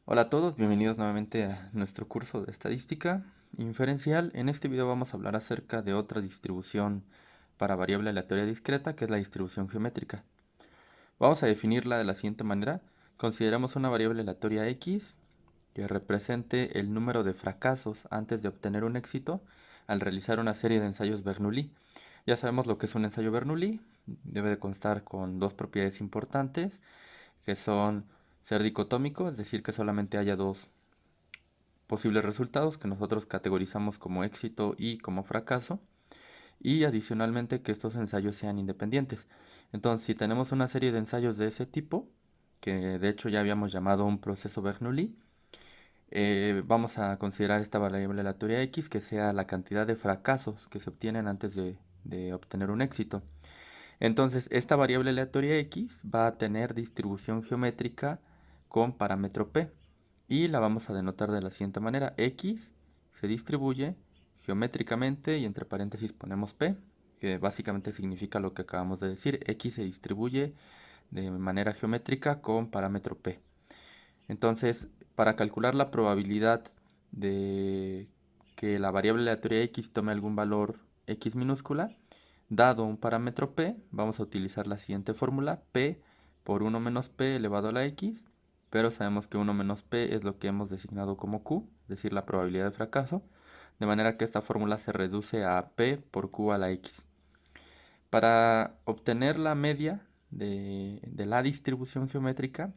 Hola a todos, bienvenidos nuevamente a nuestro curso de estadística inferencial. En este video vamos a hablar acerca de otra distribución para variable aleatoria discreta, que es la distribución geométrica. Vamos a definirla de la siguiente manera. Consideramos una variable aleatoria x que represente el número de fracasos antes de obtener un éxito al realizar una serie de ensayos Bernoulli. Ya sabemos lo que es un ensayo Bernoulli. Debe de constar con dos propiedades importantes, que son ser dicotómico, es decir, que solamente haya dos posibles resultados que nosotros categorizamos como éxito y como fracaso, y adicionalmente que estos ensayos sean independientes. Entonces, si tenemos una serie de ensayos de ese tipo, que de hecho ya habíamos llamado un proceso Bernoulli, vamos a considerar esta variable aleatoria x que sea la cantidad de fracasos que se obtienen antes de obtener un éxito. Entonces, esta variable aleatoria x va a tener distribución geométrica con parámetro p y la vamos a denotar de la siguiente manera. X se distribuye geométricamente y entre paréntesis ponemos p, que básicamente significa lo que acabamos de decir. X se distribuye de manera geométrica con parámetro p. Entonces, para calcular la probabilidad de que la variable aleatoria x tome algún valor x minúscula, dado un parámetro p, vamos a utilizar la siguiente fórmula: p por 1 menos p elevado a la x, pero sabemos que 1 menos p es lo que hemos designado como q, es decir, la probabilidad de fracaso, de manera que esta fórmula se reduce a p por q a la x. Para obtener la media de la distribución geométrica,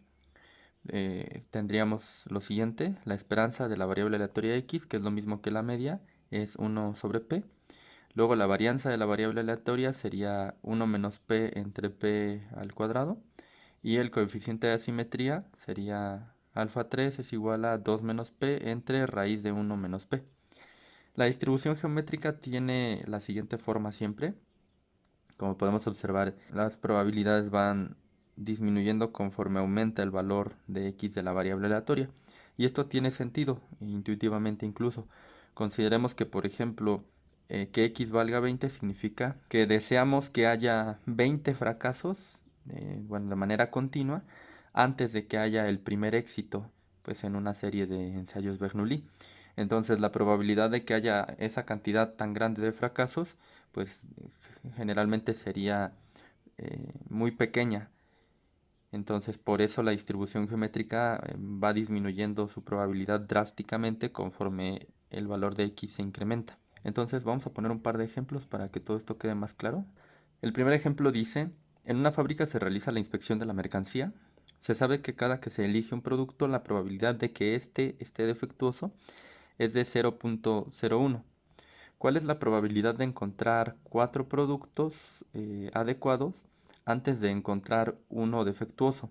tendríamos lo siguiente: la esperanza de la variable aleatoria x, que es lo mismo que la media, es 1 sobre p. Luego la varianza de la variable aleatoria sería 1 menos p entre p al cuadrado. Y el coeficiente de asimetría sería alfa 3 es igual a 2 menos p entre raíz de 1 menos p. La distribución geométrica tiene la siguiente forma siempre. Como podemos observar, las probabilidades van disminuyendo conforme aumenta el valor de x de la variable aleatoria. Y esto tiene sentido, intuitivamente incluso. Consideremos que, por ejemplo, que x valga 20 significa que deseamos que haya 20 fracasos, de manera continua, antes de que haya el primer éxito, pues en una serie de ensayos Bernoulli. Entonces, la probabilidad de que haya esa cantidad tan grande de fracasos, pues generalmente sería muy pequeña. Entonces, por eso la distribución geométrica va disminuyendo su probabilidad drásticamente conforme el valor de x se incrementa. Entonces, vamos a poner un par de ejemplos para que todo esto quede más claro. El primer ejemplo dice: en una fábrica se realiza la inspección de la mercancía. Se sabe que cada que se elige un producto, la probabilidad de que éste esté defectuoso es de 0.01. ¿Cuál es la probabilidad de encontrar 4 productos adecuados antes de encontrar uno defectuoso?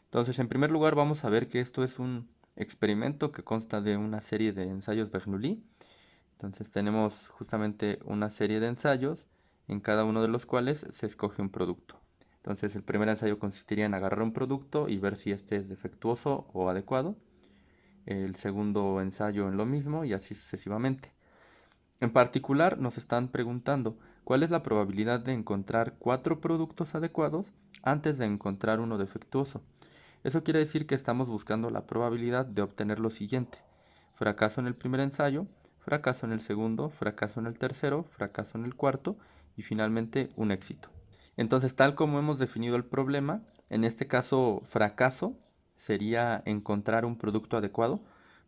Entonces, en primer lugar, vamos a ver que esto es un experimento que consta de una serie de ensayos Bernoulli. Entonces, tenemos justamente una serie de ensayos en cada uno de los cuales se escoge un producto. Entonces, el primer ensayo consistiría en agarrar un producto y ver si este es defectuoso o adecuado. El segundo ensayo en lo mismo y así sucesivamente. En particular, nos están preguntando cuál es la probabilidad de encontrar 4 productos adecuados antes de encontrar uno defectuoso. Eso quiere decir que estamos buscando la probabilidad de obtener lo siguiente: fracaso en el primer ensayo, fracaso en el segundo, fracaso en el tercero, fracaso en el cuarto y finalmente un éxito. Entonces, tal como hemos definido el problema, en este caso fracaso sería encontrar un producto adecuado,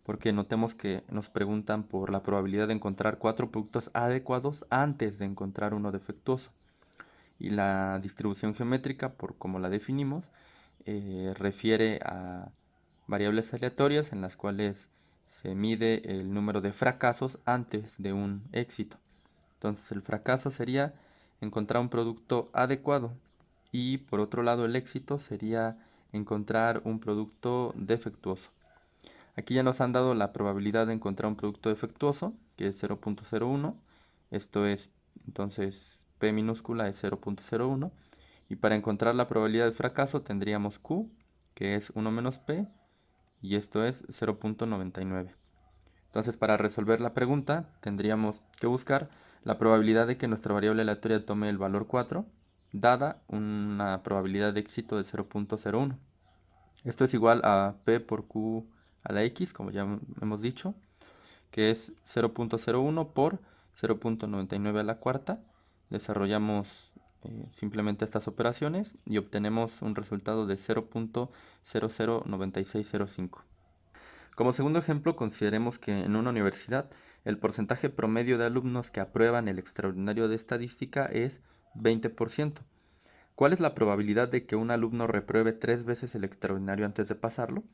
porque notemos que nos preguntan por la probabilidad de encontrar 4 productos adecuados antes de encontrar uno defectuoso. Y la distribución geométrica, por como la definimos, refiere a variables aleatorias en las cuales se mide el número de fracasos antes de un éxito. Entonces, el fracaso sería encontrar un producto adecuado y por otro lado el éxito sería encontrar un producto defectuoso. Aquí ya nos han dado la probabilidad de encontrar un producto defectuoso, que es 0.01. Esto es, entonces, p minúscula es 0.01. Y para encontrar la probabilidad de fracaso tendríamos q, que es 1 menos p, y esto es 0.99. Entonces, para resolver la pregunta, tendríamos que buscar la probabilidad de que nuestra variable aleatoria tome el valor 4, dada una probabilidad de éxito de 0.01. Esto es igual a p por q a la x, como ya hemos dicho, que es 0.01 por 0.99 a la cuarta. Desarrollamos simplemente estas operaciones y obtenemos un resultado de 0.009605. Como segundo ejemplo, consideremos que en una universidad el porcentaje promedio de alumnos que aprueban el extraordinario de estadística es 20%. ¿Cuál es la probabilidad de que un alumno repruebe 3 veces el extraordinario antes de pasarlo?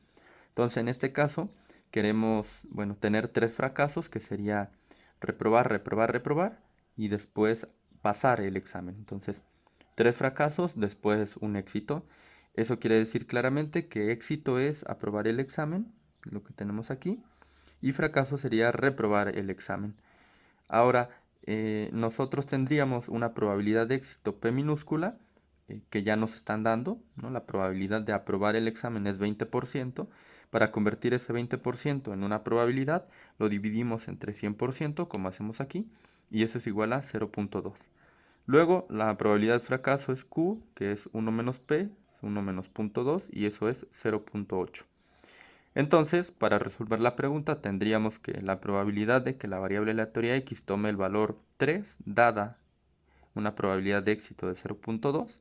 Entonces, en este caso, queremos, bueno, tener 3 fracasos, que sería reprobar, reprobar, reprobar, y después pasar el examen. Entonces, 3 fracasos, después un éxito. Eso quiere decir claramente que éxito es aprobar el examen, lo que tenemos aquí, y fracaso sería reprobar el examen. Ahora, nosotros tendríamos una probabilidad de éxito P minúscula, que ya nos están dando, ¿no? La probabilidad de aprobar el examen es 20%. Para convertir ese 20% en una probabilidad, lo dividimos entre 100%, como hacemos aquí, y eso es igual a 0.2. Luego, la probabilidad de fracaso es Q, que es 1 menos P, 1 menos 0.2, y eso es 0.8. Entonces, para resolver la pregunta, tendríamos que la probabilidad de que la variable aleatoria x tome el valor 3, dada una probabilidad de éxito de 0.2,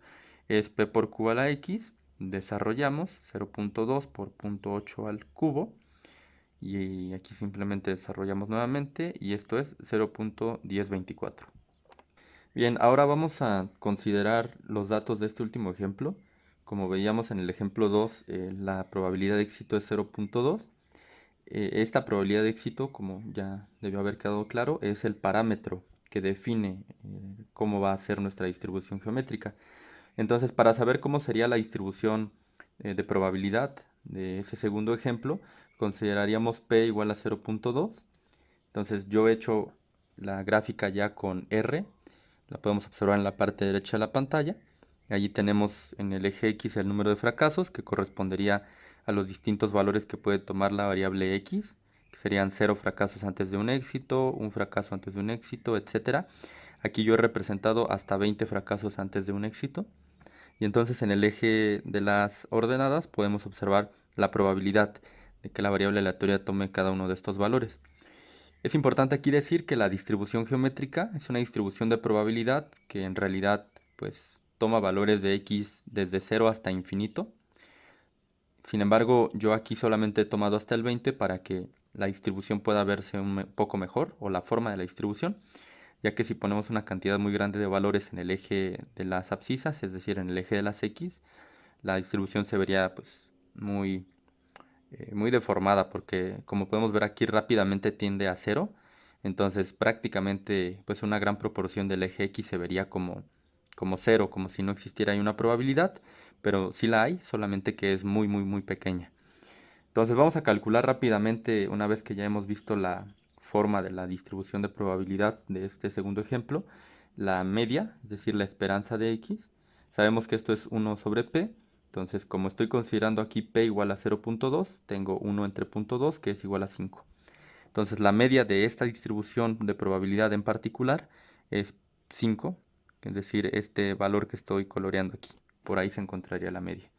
es p por q a la x. Desarrollamos 0.2 por 0.8 al cubo, y aquí simplemente desarrollamos nuevamente, y esto es 0.1024. Bien, ahora vamos a considerar los datos de este último ejemplo. Como veíamos en el ejemplo 2, la probabilidad de éxito es 0.2. Esta probabilidad de éxito, como ya debió haber quedado claro, es el parámetro que define cómo va a ser nuestra distribución geométrica. Entonces, para saber cómo sería la distribución de probabilidad de ese segundo ejemplo, consideraríamos p igual a 0.2. Entonces, yo he hecho la gráfica ya con R, la podemos observar en la parte derecha de la pantalla. Allí tenemos en el eje X el número de fracasos, que correspondería a los distintos valores que puede tomar la variable X, que serían 0 fracasos antes de un éxito, un fracaso antes de un éxito, etc. Aquí yo he representado hasta 20 fracasos antes de un éxito. Y entonces en el eje de las ordenadas podemos observar la probabilidad de que la variable aleatoria tome cada uno de estos valores. Es importante aquí decir que la distribución geométrica es una distribución de probabilidad que en realidad pues toma valores de x desde 0 hasta infinito. Sin embargo, yo aquí solamente he tomado hasta el 20 para que la distribución pueda verse un poco mejor, o la forma de la distribución, ya que si ponemos una cantidad muy grande de valores en el eje de las abscisas, es decir, en el eje de las x, la distribución se vería pues muy deformada, porque como podemos ver aquí rápidamente tiende a 0. Entonces prácticamente pues una gran proporción del eje X se vería como 0, como si no existiera ahí una probabilidad, pero sí la hay, solamente que es muy muy muy pequeña. Entonces vamos a calcular rápidamente, una vez que ya hemos visto la forma de la distribución de probabilidad de este segundo ejemplo, la media, es decir, la esperanza de X. Sabemos que esto es 1 sobre P. Entonces, como estoy considerando aquí P igual a 0.2, tengo 1 entre 0.2, que es igual a 5. Entonces, la media de esta distribución de probabilidad en particular es 5, es decir, este valor que estoy coloreando aquí. Por ahí se encontraría la media.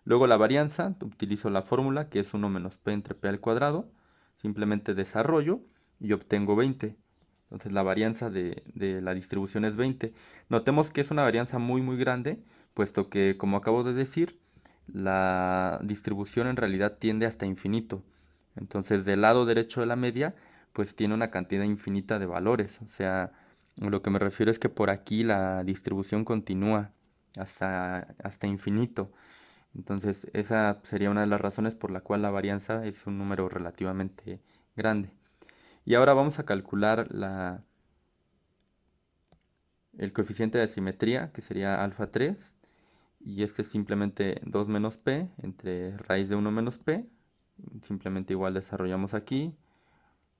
Luego la varianza, utilizo la fórmula que es 1 menos p entre p al cuadrado. Simplemente desarrollo y obtengo 20. Entonces la varianza de la distribución es 20. Notemos que es una varianza muy muy grande, puesto que, como acabo de decir, la distribución en realidad tiende hasta infinito. Entonces del lado derecho de la media, pues tiene una cantidad infinita de valores. O sea, lo que me refiero es que por aquí la distribución continúa hasta infinito. Entonces, esa sería una de las razones por la cual la varianza es un número relativamente grande. Y ahora vamos a calcular el coeficiente de asimetría, que sería alfa 3, y este es simplemente 2 menos p entre raíz de 1 menos p. Simplemente igual desarrollamos aquí,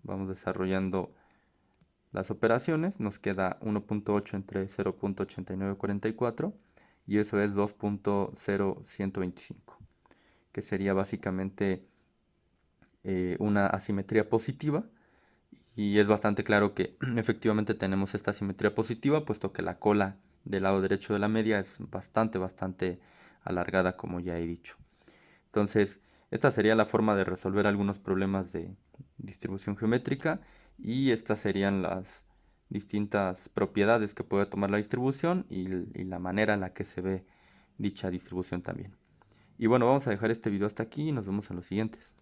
vamos desarrollando las operaciones, nos queda 1.8 entre 0.8944, y eso es 2.0125, que sería básicamente una asimetría positiva. Y es bastante claro que efectivamente tenemos esta asimetría positiva, puesto que la cola del lado derecho de la media es bastante alargada, como ya he dicho. Entonces, Esta sería la forma de resolver algunos problemas de distribución geométrica y estas serían las distintas propiedades que puede tomar la distribución y la manera en la que se ve dicha distribución también. Y bueno, vamos a dejar este video hasta aquí y nos vemos en los siguientes.